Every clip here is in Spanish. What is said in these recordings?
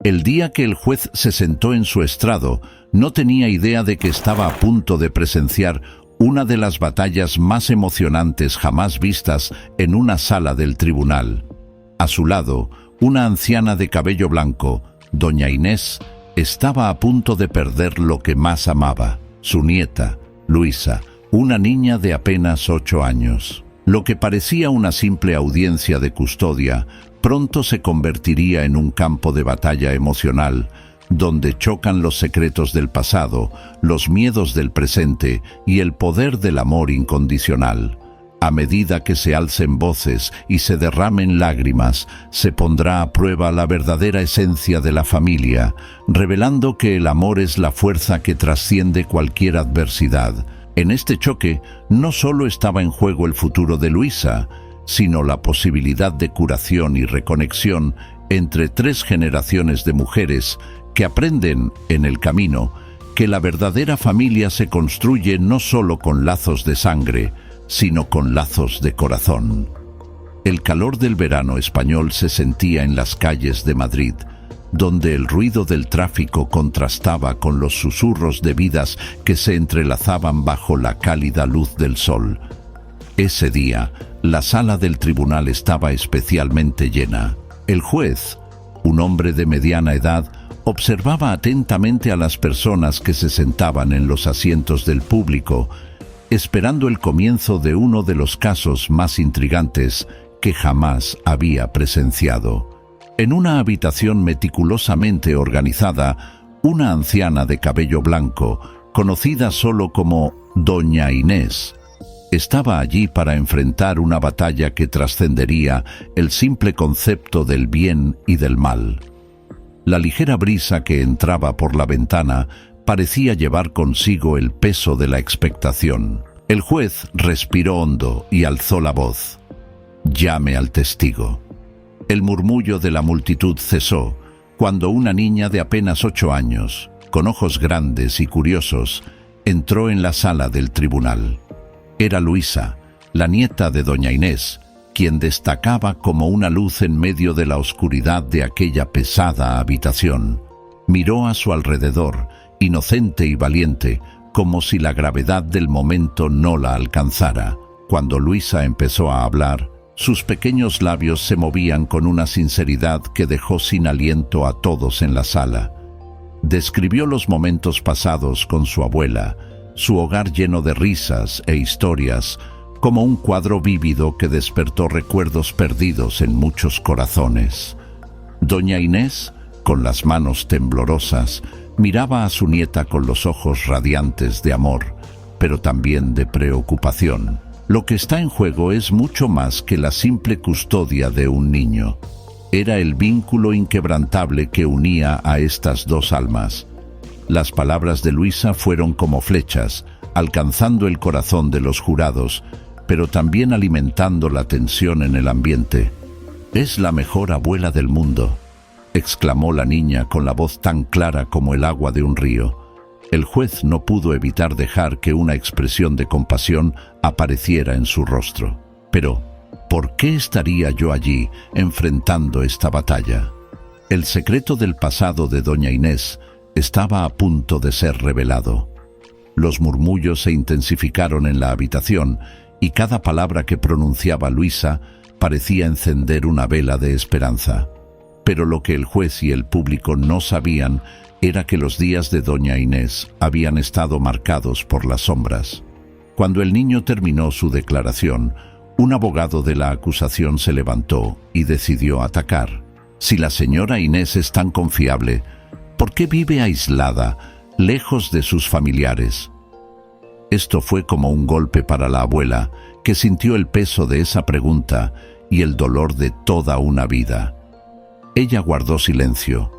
El día que el juez se sentó en su estrado, no tenía idea de que estaba a punto de presenciar una de las batallas más emocionantes jamás vistas en una sala del tribunal. A su lado, una anciana de cabello blanco, doña Inés, estaba a punto de perder lo que más amaba, su nieta, Luisa, una niña de apenas 8 años. Lo que parecía una simple audiencia de custodia, pronto se convertiría en un campo de batalla emocional, donde chocan los secretos del pasado, los miedos del presente y el poder del amor incondicional. A medida que se alcen voces y se derramen lágrimas, se pondrá a prueba la verdadera esencia de la familia, revelando que el amor es la fuerza que trasciende cualquier adversidad. En este choque, no solo estaba en juego el futuro de Luisa, sino la posibilidad de curación y reconexión entre 3 generaciones de mujeres que aprenden, en el camino, que la verdadera familia se construye no solo con lazos de sangre, sino con lazos de corazón. El calor del verano español se sentía en las calles de Madrid, donde el ruido del tráfico contrastaba con los susurros de vidas que se entrelazaban bajo la cálida luz del sol. Ese día, la sala del tribunal estaba especialmente llena. El juez, un hombre de mediana edad, observaba atentamente a las personas que se sentaban en los asientos del público, esperando el comienzo de uno de los casos más intrigantes que jamás había presenciado. En una habitación meticulosamente organizada, una anciana de cabello blanco, conocida solo como doña Inés, estaba allí para enfrentar una batalla que trascendería el simple concepto del bien y del mal. La ligera brisa que entraba por la ventana parecía llevar consigo el peso de la expectación. El juez respiró hondo y alzó la voz. «Llame al testigo». El murmullo de la multitud cesó cuando una niña de apenas 8 años, con ojos grandes y curiosos, entró en la sala del tribunal. Era Luisa, la nieta de doña Inés, quien destacaba como una luz en medio de la oscuridad de aquella pesada habitación. Miró a su alrededor, inocente y valiente, como si la gravedad del momento no la alcanzara. Cuando Luisa empezó a hablar, sus pequeños labios se movían con una sinceridad que dejó sin aliento a todos en la sala. Describió los momentos pasados con su abuela, su hogar lleno de risas e historias, como un cuadro vívido que despertó recuerdos perdidos en muchos corazones. Doña Inés, con las manos temblorosas, miraba a su nieta con los ojos radiantes de amor, pero también de preocupación. Lo que está en juego es mucho más que la simple custodia de un niño. Era el vínculo inquebrantable que unía a estas 2 almas. Las palabras de Luisa fueron como flechas, alcanzando el corazón de los jurados, pero también alimentando la tensión en el ambiente. «Es la mejor abuela del mundo», exclamó la niña con la voz tan clara como el agua de un río. El juez no pudo evitar dejar que una expresión de compasión apareciera en su rostro. Pero, ¿por qué estaría yo allí enfrentando esta batalla? El secreto del pasado de doña Inés estaba a punto de ser revelado. Los murmullos se intensificaron en la habitación y cada palabra que pronunciaba Luisa parecía encender una vela de esperanza. Pero lo que el juez y el público no sabían era que los días de doña Inés habían estado marcados por las sombras. Cuando el niño terminó su declaración, un abogado de la acusación se levantó y decidió atacar. Si la señora Inés es tan confiable, ¿por qué vive aislada, lejos de sus familiares? Esto fue como un golpe para la abuela, que sintió el peso de esa pregunta y el dolor de toda una vida. Ella guardó silencio.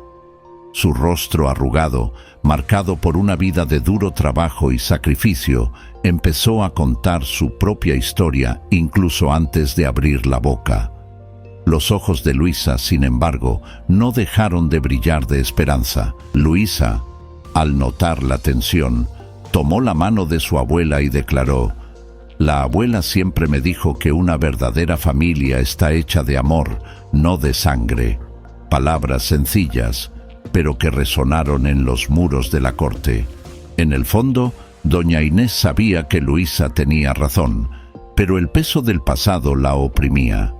Su rostro arrugado, marcado por una vida de duro trabajo y sacrificio, empezó a contar su propia historia incluso antes de abrir la boca. Los ojos de Luisa, sin embargo, no dejaron de brillar de esperanza. Luisa, al notar la tensión, tomó la mano de su abuela y declaró: «La abuela siempre me dijo que una verdadera familia está hecha de amor, no de sangre». Palabras sencillas, pero que resonaron en los muros de la corte. En el fondo, doña Inés sabía que Luisa tenía razón, pero el peso del pasado la oprimía.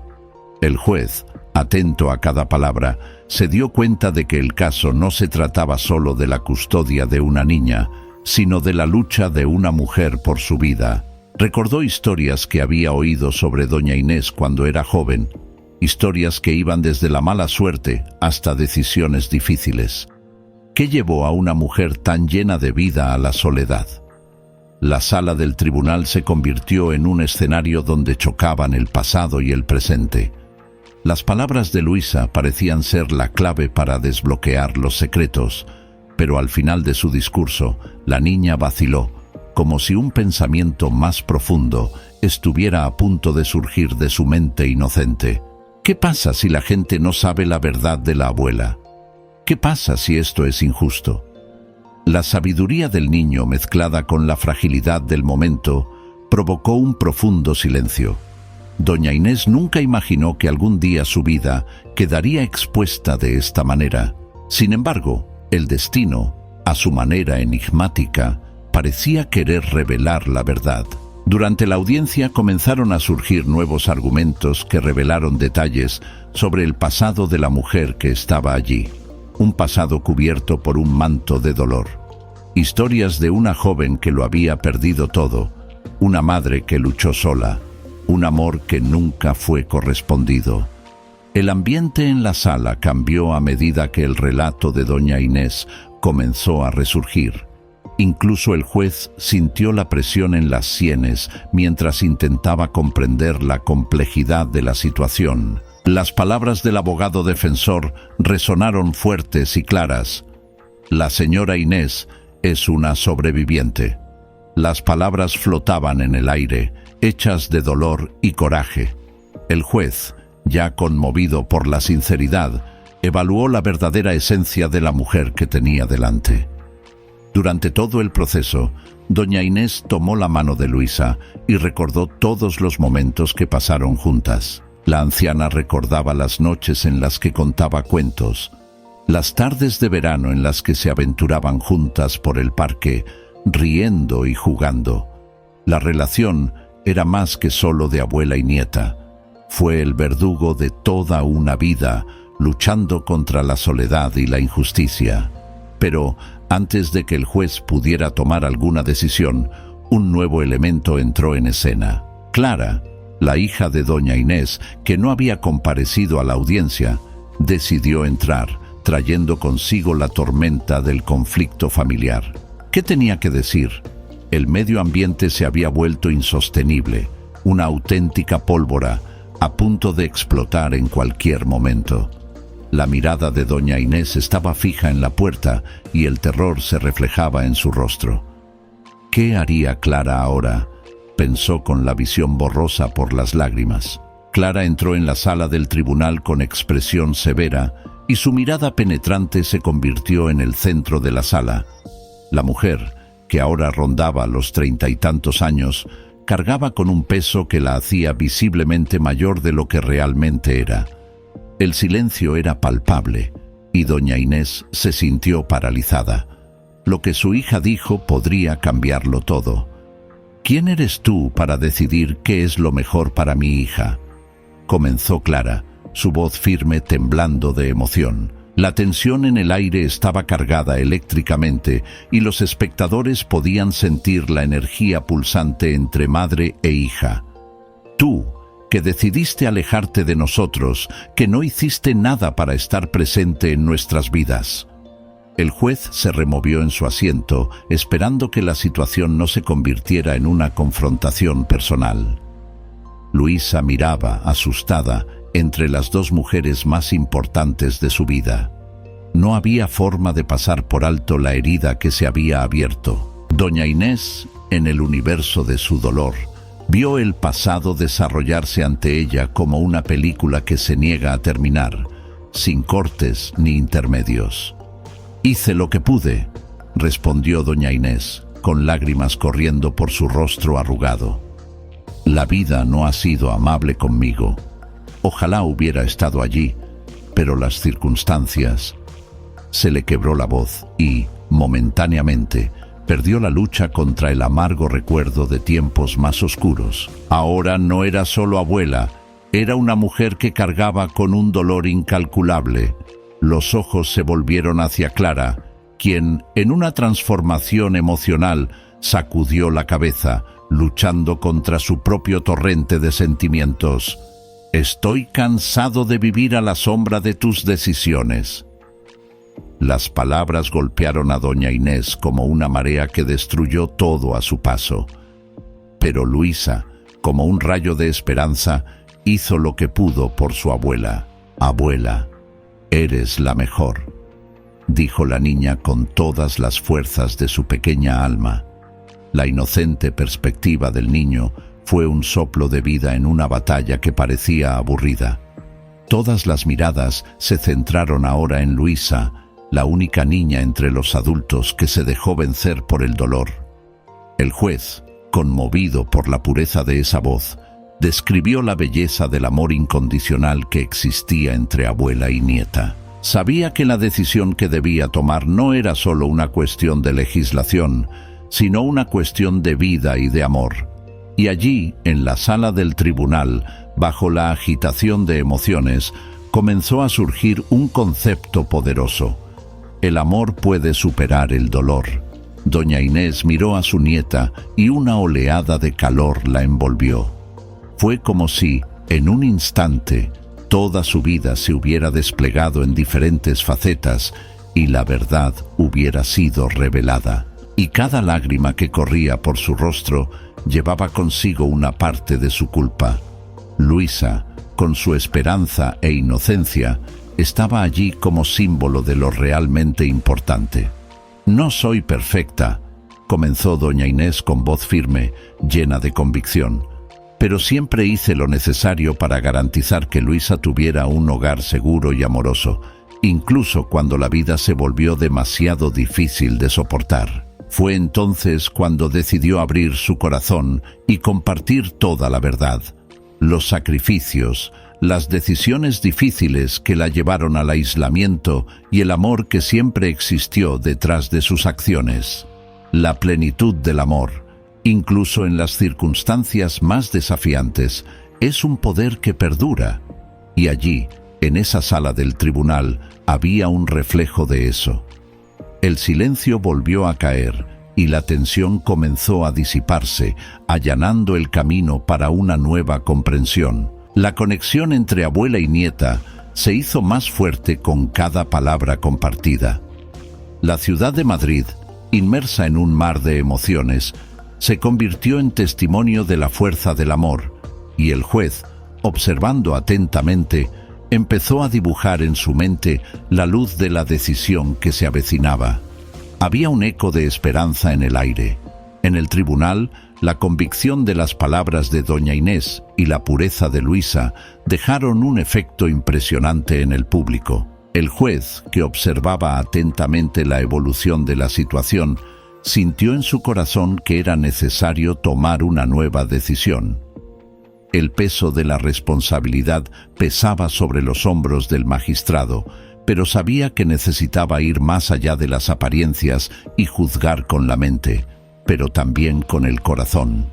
El juez, atento a cada palabra, se dio cuenta de que el caso no se trataba solo de la custodia de una niña, sino de la lucha de una mujer por su vida. Recordó historias que había oído sobre doña Inés cuando era joven, historias que iban desde la mala suerte hasta decisiones difíciles. ¿Qué llevó a una mujer tan llena de vida a la soledad? La sala del tribunal se convirtió en un escenario donde chocaban el pasado y el presente. Las palabras de Luisa parecían ser la clave para desbloquear los secretos, pero al final de su discurso, la niña vaciló, como si un pensamiento más profundo estuviera a punto de surgir de su mente inocente. ¿Qué pasa si la gente no sabe la verdad de la abuela? ¿Qué pasa si esto es injusto? La sabiduría del niño mezclada con la fragilidad del momento provocó un profundo silencio. Doña Inés nunca imaginó que algún día su vida quedaría expuesta de esta manera. Sin embargo, el destino, a su manera enigmática, parecía querer revelar la verdad. Durante la audiencia comenzaron a surgir nuevos argumentos que revelaron detalles sobre el pasado de la mujer que estaba allí. Un pasado cubierto por un manto de dolor. Historias de una joven que lo había perdido todo, una madre que luchó sola, un amor que nunca fue correspondido. El ambiente en la sala cambió a medida que el relato de doña Inés comenzó a resurgir. Incluso el juez sintió la presión en las sienes mientras intentaba comprender la complejidad de la situación. Las palabras del abogado defensor resonaron fuertes y claras. La señora Inés es una sobreviviente. Las palabras flotaban en el aire, hechas de dolor y coraje. El juez, ya conmovido por la sinceridad, evaluó la verdadera esencia de la mujer que tenía delante. Durante todo el proceso, doña Inés tomó la mano de Luisa y recordó todos los momentos que pasaron juntas. La anciana recordaba las noches en las que contaba cuentos, las tardes de verano en las que se aventuraban juntas por el parque, riendo y jugando. La relación era más que solo de abuela y nieta. Fue el verdugo de toda una vida, luchando contra la soledad y la injusticia. Pero antes de que el juez pudiera tomar alguna decisión, un nuevo elemento entró en escena. Clara, la hija de doña Inés, que no había comparecido a la audiencia, decidió entrar, trayendo consigo la tormenta del conflicto familiar. ¿Qué tenía que decir? El medio ambiente se había vuelto insostenible, una auténtica pólvora, a punto de explotar en cualquier momento. La mirada de doña Inés estaba fija en la puerta y el terror se reflejaba en su rostro. ¿Qué haría Clara ahora?, pensó con la visión borrosa por las lágrimas. Clara entró en la sala del tribunal con expresión severa y su mirada penetrante se convirtió en el centro de la sala. La mujer, que ahora rondaba los 30 y tantos años, cargaba con un peso que la hacía visiblemente mayor de lo que realmente era. El silencio era palpable y doña Inés se sintió paralizada. Lo que su hija dijo podría cambiarlo todo. ¿Quién eres tú para decidir qué es lo mejor para mi hija?, comenzó Clara, su voz firme temblando de emoción. La tensión en el aire estaba cargada eléctricamente y los espectadores podían sentir la energía pulsante entre madre e hija. Tú, que decidiste alejarte de nosotros, que no hiciste nada para estar presente en nuestras vidas. El juez se removió en su asiento, esperando que la situación no se convirtiera en una confrontación personal. Luisa miraba, asustada, entre las dos mujeres más importantes de su vida. No había forma de pasar por alto la herida que se había abierto. Doña Inés, en el universo de su dolor, vio el pasado desarrollarse ante ella como una película que se niega a terminar, sin cortes ni intermedios. «Hice lo que pude», respondió doña Inés, con lágrimas corriendo por su rostro arrugado. «La vida no ha sido amable conmigo. Ojalá hubiera estado allí, pero las circunstancias...» se le quebró la voz y, momentáneamente, perdió la lucha contra el amargo recuerdo de tiempos más oscuros. Ahora no era solo abuela, era una mujer que cargaba con un dolor incalculable. Los ojos se volvieron hacia Clara, quien, en una transformación emocional, sacudió la cabeza, luchando contra su propio torrente de sentimientos. «Estoy cansado de vivir a la sombra de tus decisiones». Las palabras golpearon a doña Inés como una marea que destruyó todo a su paso. Pero Luisa, como un rayo de esperanza, hizo lo que pudo por su abuela. «Abuela, eres la mejor», dijo la niña con todas las fuerzas de su pequeña alma. La inocente perspectiva del niño fue un soplo de vida en una batalla que parecía aburrida. Todas las miradas se centraron ahora en Luisa, la única niña entre los adultos que se dejó vencer por el dolor. El juez, conmovido por la pureza de esa voz, describió la belleza del amor incondicional que existía entre abuela y nieta. Sabía que la decisión que debía tomar no era solo una cuestión de legislación, sino una cuestión de vida y de amor. Y allí, en la sala del tribunal, bajo la agitación de emociones, comenzó a surgir un concepto poderoso. El amor puede superar el dolor. Doña Inés miró a su nieta y una oleada de calor la envolvió. Fue como si, en un instante, toda su vida se hubiera desplegado en diferentes facetas y la verdad hubiera sido revelada. Y cada lágrima que corría por su rostro llevaba consigo una parte de su culpa. Luisa, con su esperanza e inocencia, estaba allí como símbolo de lo realmente importante. «No soy perfecta», comenzó doña Inés con voz firme, llena de convicción, «pero siempre hice lo necesario para garantizar que Luisa tuviera un hogar seguro y amoroso, incluso cuando la vida se volvió demasiado difícil de soportar». Fue entonces cuando decidió abrir su corazón y compartir toda la verdad. Los sacrificios, las decisiones difíciles que la llevaron al aislamiento y el amor que siempre existió detrás de sus acciones. La plenitud del amor, incluso en las circunstancias más desafiantes, es un poder que perdura. Y allí, en esa sala del tribunal, había un reflejo de eso. El silencio volvió a caer y la tensión comenzó a disiparse, allanando el camino para una nueva comprensión. La conexión entre abuela y nieta se hizo más fuerte con cada palabra compartida. La ciudad de Madrid, inmersa en un mar de emociones, se convirtió en testimonio de la fuerza del amor, y el juez, observando atentamente, empezó a dibujar en su mente la luz de la decisión que se avecinaba. Había un eco de esperanza en el aire. En el tribunal, la convicción de las palabras de doña Inés y la pureza de Luisa dejaron un efecto impresionante en el público. El juez, que observaba atentamente la evolución de la situación, sintió en su corazón que era necesario tomar una nueva decisión. El peso de la responsabilidad pesaba sobre los hombros del magistrado, pero sabía que necesitaba ir más allá de las apariencias y juzgar con la mente, pero también con el corazón.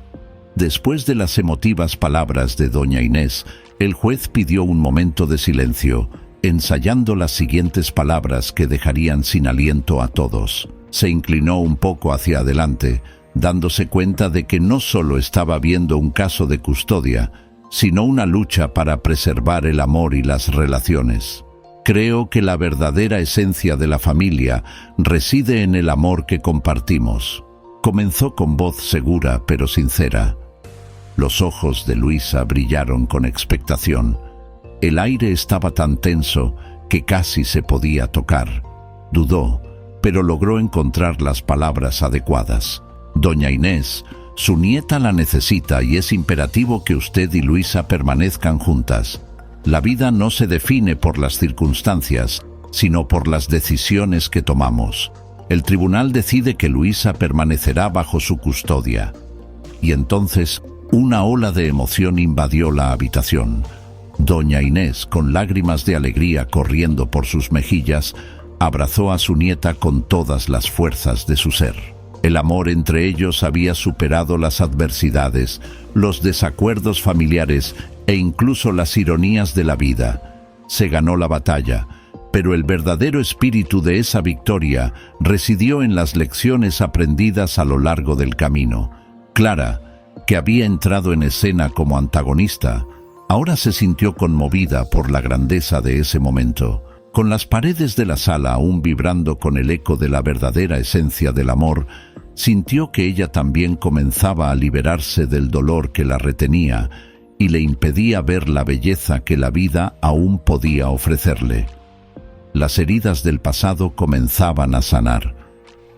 Después de las emotivas palabras de doña Inés, el juez pidió un momento de silencio, ensayando las siguientes palabras que dejarían sin aliento a todos. Se inclinó un poco hacia adelante, dándose cuenta de que no solo estaba viendo un caso de custodia, sino una lucha para preservar el amor y las relaciones. Creo que la verdadera esencia de la familia reside en el amor que compartimos. Comenzó con voz segura pero sincera. Los ojos de Luisa brillaron con expectación. El aire estaba tan tenso que casi se podía tocar. Dudó, pero logró encontrar las palabras adecuadas. Doña Inés, su nieta la necesita y es imperativo que usted y Luisa permanezcan juntas. La vida no se define por las circunstancias, sino por las decisiones que tomamos. El tribunal decide que Luisa permanecerá bajo su custodia. Y entonces, una ola de emoción invadió la habitación. Doña Inés, con lágrimas de alegría corriendo por sus mejillas, abrazó a su nieta con todas las fuerzas de su ser. El amor entre ellos había superado las adversidades, los desacuerdos familiares e incluso las ironías de la vida. Se ganó la batalla, pero el verdadero espíritu de esa victoria residió en las lecciones aprendidas a lo largo del camino. Clara, que había entrado en escena como antagonista, ahora se sintió conmovida por la grandeza de ese momento. Con las paredes de la sala aún vibrando con el eco de la verdadera esencia del amor, sintió que ella también comenzaba a liberarse del dolor que la retenía y le impedía ver la belleza que la vida aún podía ofrecerle. Las heridas del pasado comenzaban a sanar.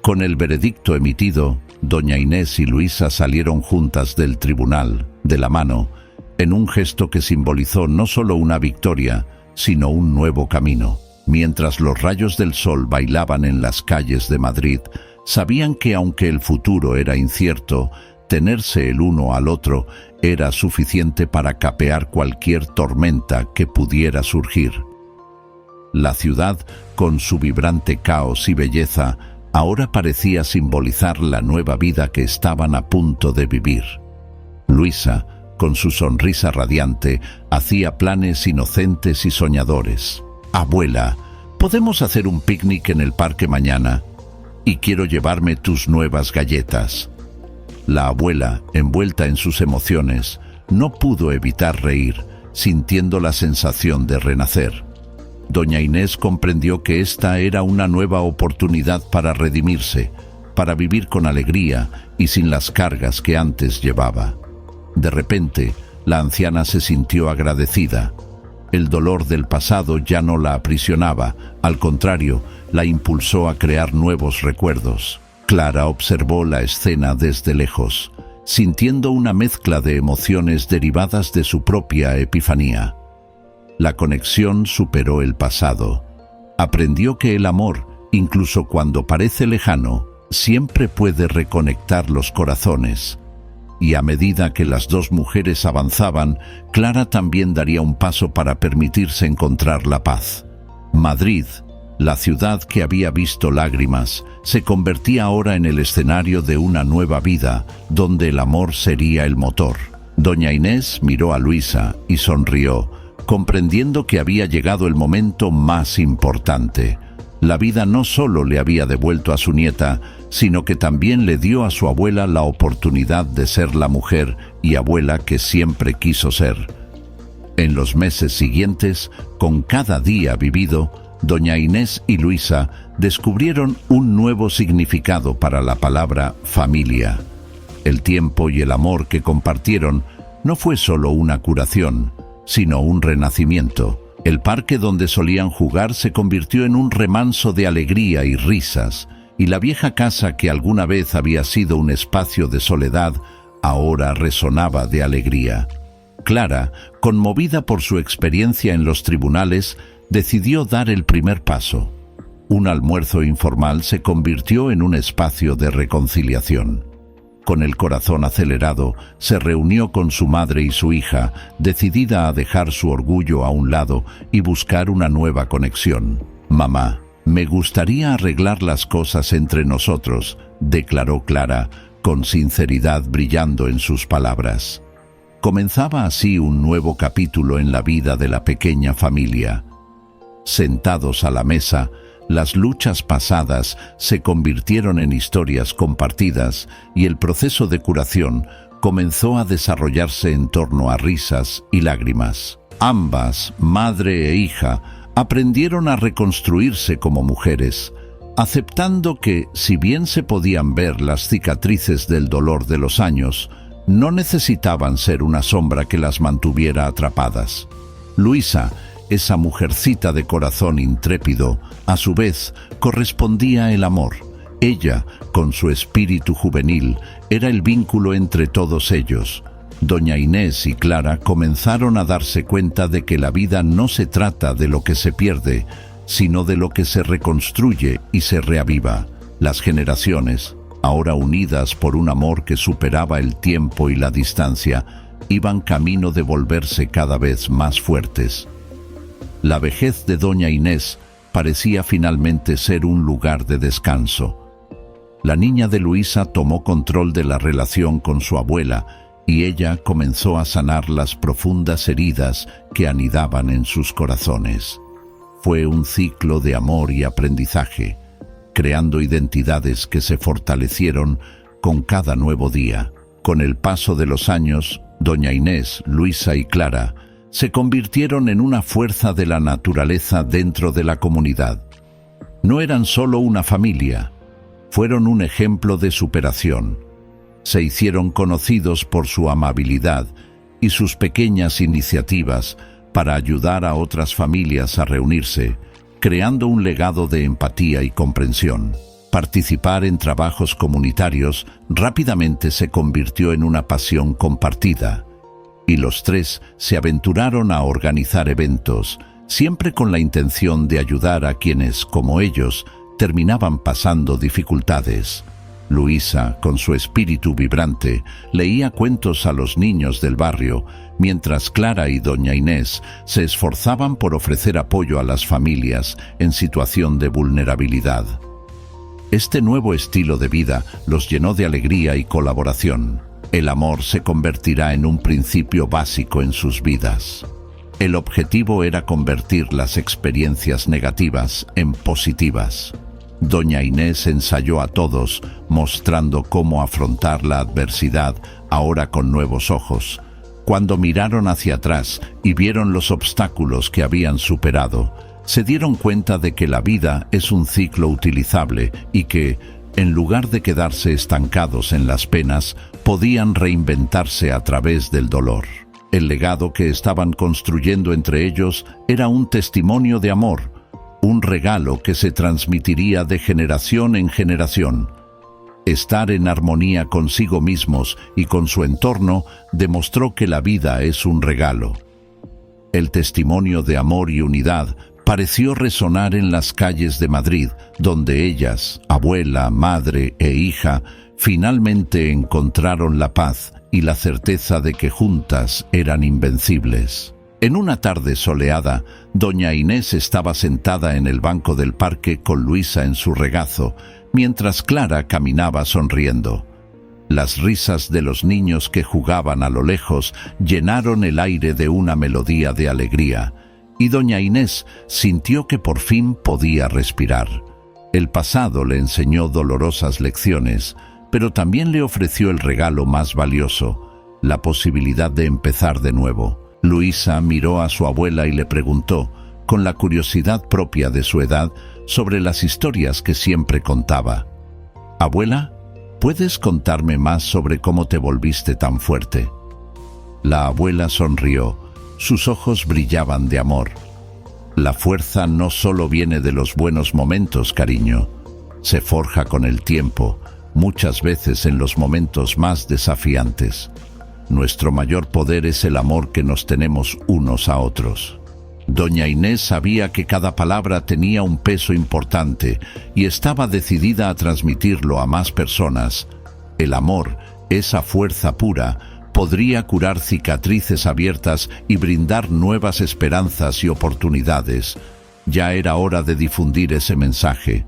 Con el veredicto emitido, doña Inés y Luisa salieron juntas del tribunal, de la mano, en un gesto que simbolizó no solo una victoria, sino un nuevo camino. Mientras los rayos del sol bailaban en las calles de Madrid, sabían que aunque el futuro era incierto, tenerse el uno al otro era suficiente para capear cualquier tormenta que pudiera surgir. La ciudad, con su vibrante caos y belleza, ahora parecía simbolizar la nueva vida que estaban a punto de vivir. Luisa, con su sonrisa radiante, hacía planes inocentes y soñadores. «Abuela, ¿podemos hacer un picnic en el parque mañana? Y quiero llevarme tus nuevas galletas». La abuela, envuelta en sus emociones, no pudo evitar reír, sintiendo la sensación de renacer. Doña Inés comprendió que esta era una nueva oportunidad para redimirse, para vivir con alegría y sin las cargas que antes llevaba. De repente, la anciana se sintió agradecida. El dolor del pasado ya no la aprisionaba, al contrario, la impulsó a crear nuevos recuerdos. Clara observó la escena desde lejos, sintiendo una mezcla de emociones derivadas de su propia epifanía. La conexión superó el pasado. Aprendió que el amor, incluso cuando parece lejano, siempre puede reconectar los corazones. Y a medida que las dos mujeres avanzaban, Clara también daría un paso para permitirse encontrar la paz. Madrid, la ciudad que había visto lágrimas, se convertía ahora en el escenario de una nueva vida, donde el amor sería el motor. Doña Inés miró a Luisa y sonrió, comprendiendo que había llegado el momento más importante. La vida no solo le había devuelto a su nieta, sino que también le dio a su abuela la oportunidad de ser la mujer y abuela que siempre quiso ser. En los meses siguientes, con cada día vivido, doña Inés y Luisa descubrieron un nuevo significado para la palabra familia. El tiempo y el amor que compartieron no fue solo una curación, sino un renacimiento. El parque donde solían jugar se convirtió en un remanso de alegría y risas, y la vieja casa que alguna vez había sido un espacio de soledad, ahora resonaba de alegría. Clara, conmovida por su experiencia en los tribunales, decidió dar el primer paso. Un almuerzo informal se convirtió en un espacio de reconciliación. Con el corazón acelerado, se reunió con su madre y su hija, decidida a dejar su orgullo a un lado y buscar una nueva conexión. «Mamá, me gustaría arreglar las cosas entre nosotros», declaró Clara, con sinceridad brillando en sus palabras. Comenzaba así un nuevo capítulo en la vida de la pequeña familia. Sentados a la mesa, las luchas pasadas se convirtieron en historias compartidas y el proceso de curación comenzó a desarrollarse en torno a risas y lágrimas. Ambas, madre e hija, aprendieron a reconstruirse como mujeres, aceptando que, si bien se podían ver las cicatrices del dolor de los años, no necesitaban ser una sombra que las mantuviera atrapadas. Luisa, esa mujercita de corazón intrépido, a su vez, correspondía el amor. Ella, con su espíritu juvenil, era el vínculo entre todos ellos. Doña Inés y Clara comenzaron a darse cuenta de que la vida no se trata de lo que se pierde, sino de lo que se reconstruye y se reaviva. Las generaciones, ahora unidas por un amor que superaba el tiempo y la distancia, iban camino de volverse cada vez más fuertes. La vejez de doña Inés parecía finalmente ser un lugar de descanso. La niña de Luisa tomó control de la relación con su abuela y ella comenzó a sanar las profundas heridas que anidaban en sus corazones. Fue un ciclo de amor y aprendizaje, creando identidades que se fortalecieron con cada nuevo día. Con el paso de los años, doña Inés, Luisa y Clara se convirtieron en una fuerza de la naturaleza dentro de la comunidad. No eran solo una familia, fueron un ejemplo de superación. Se hicieron conocidos por su amabilidad y sus pequeñas iniciativas para ayudar a otras familias a reunirse, creando un legado de empatía y comprensión. Participar en trabajos comunitarios rápidamente se convirtió en una pasión compartida, y los tres se aventuraron a organizar eventos, siempre con la intención de ayudar a quienes, como ellos, terminaban pasando dificultades. Luisa, con su espíritu vibrante, leía cuentos a los niños del barrio, mientras Clara y doña Inés se esforzaban por ofrecer apoyo a las familias en situación de vulnerabilidad. Este nuevo estilo de vida los llenó de alegría y colaboración. El amor se convertirá en un principio básico en sus vidas. El objetivo era convertir las experiencias negativas en positivas. Doña Inés ensayó a todos, mostrando cómo afrontar la adversidad ahora con nuevos ojos. Cuando miraron hacia atrás y vieron los obstáculos que habían superado, se dieron cuenta de que la vida es un ciclo utilizable y que, en lugar de quedarse estancados en las penas, podían reinventarse a través del dolor. El legado que estaban construyendo entre ellos era un testimonio de amor, un regalo que se transmitiría de generación en generación. Estar en armonía consigo mismos y con su entorno demostró que la vida es un regalo. El testimonio de amor y unidad pareció resonar en las calles de Madrid, donde ellas, abuela, madre e hija, finalmente encontraron la paz y la certeza de que juntas eran invencibles. En una tarde soleada, doña Inés estaba sentada en el banco del parque con Luisa en su regazo, mientras Clara caminaba sonriendo. Las risas de los niños que jugaban a lo lejos llenaron el aire de una melodía de alegría, y doña Inés sintió que por fin podía respirar. El pasado le enseñó dolorosas lecciones, pero también le ofreció el regalo más valioso, la posibilidad de empezar de nuevo. Luisa miró a su abuela y le preguntó, con la curiosidad propia de su edad, sobre las historias que siempre contaba. «Abuela, ¿puedes contarme más sobre cómo te volviste tan fuerte?» La abuela sonrió. Sus ojos brillaban de amor. «La fuerza no solo viene de los buenos momentos, cariño. Se forja con el tiempo, muchas veces en los momentos más desafiantes. Nuestro mayor poder es el amor que nos tenemos unos a otros». Doña Inés sabía que cada palabra tenía un peso importante y estaba decidida a transmitirlo a más personas. El amor, esa fuerza pura, podría curar cicatrices abiertas y brindar nuevas esperanzas y oportunidades. Ya era hora de difundir ese mensaje.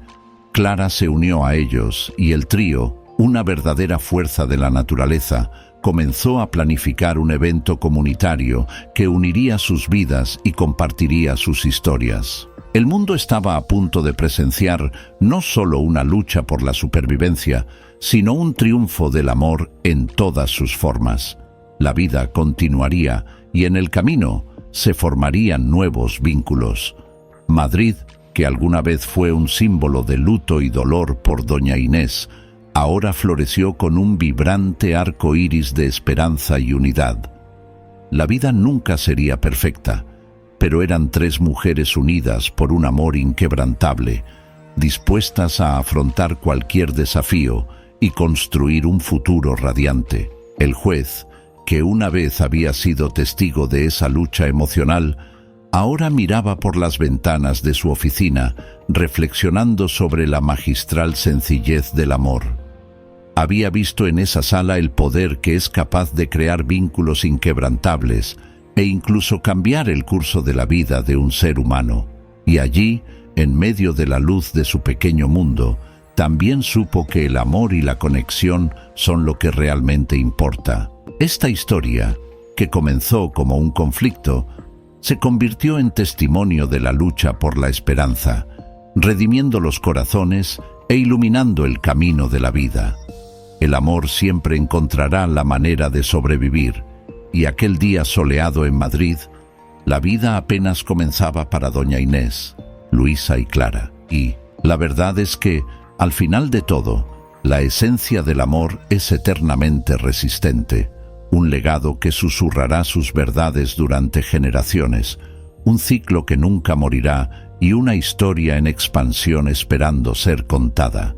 Clara se unió a ellos y el trío, una verdadera fuerza de la naturaleza, comenzó a planificar un evento comunitario que uniría sus vidas y compartiría sus historias. El mundo estaba a punto de presenciar no solo una lucha por la supervivencia, sino un triunfo del amor en todas sus formas. La vida continuaría y en el camino se formarían nuevos vínculos. Madrid, que alguna vez fue un símbolo de luto y dolor por doña Inés, ahora floreció con un vibrante arco iris de esperanza y unidad. La vida nunca sería perfecta, pero eran tres mujeres unidas por un amor inquebrantable, dispuestas a afrontar cualquier desafío y construir un futuro radiante. El juez, que una vez había sido testigo de esa lucha emocional, ahora miraba por las ventanas de su oficina, reflexionando sobre la magistral sencillez del amor. Había visto en esa sala el poder que es capaz de crear vínculos inquebrantables e incluso cambiar el curso de la vida de un ser humano. Y allí, en medio de la luz de su pequeño mundo, también supo que el amor y la conexión son lo que realmente importa. Esta historia, que comenzó como un conflicto, se convirtió en testimonio de la lucha por la esperanza, redimiendo los corazones e iluminando el camino de la vida. El amor siempre encontrará la manera de sobrevivir, y aquel día soleado en Madrid, la vida apenas comenzaba para doña Inés, Luisa y Clara. Y la verdad es que, al final de todo, la esencia del amor es eternamente resistente, un legado que susurrará sus verdades durante generaciones, un ciclo que nunca morirá y una historia en expansión esperando ser contada.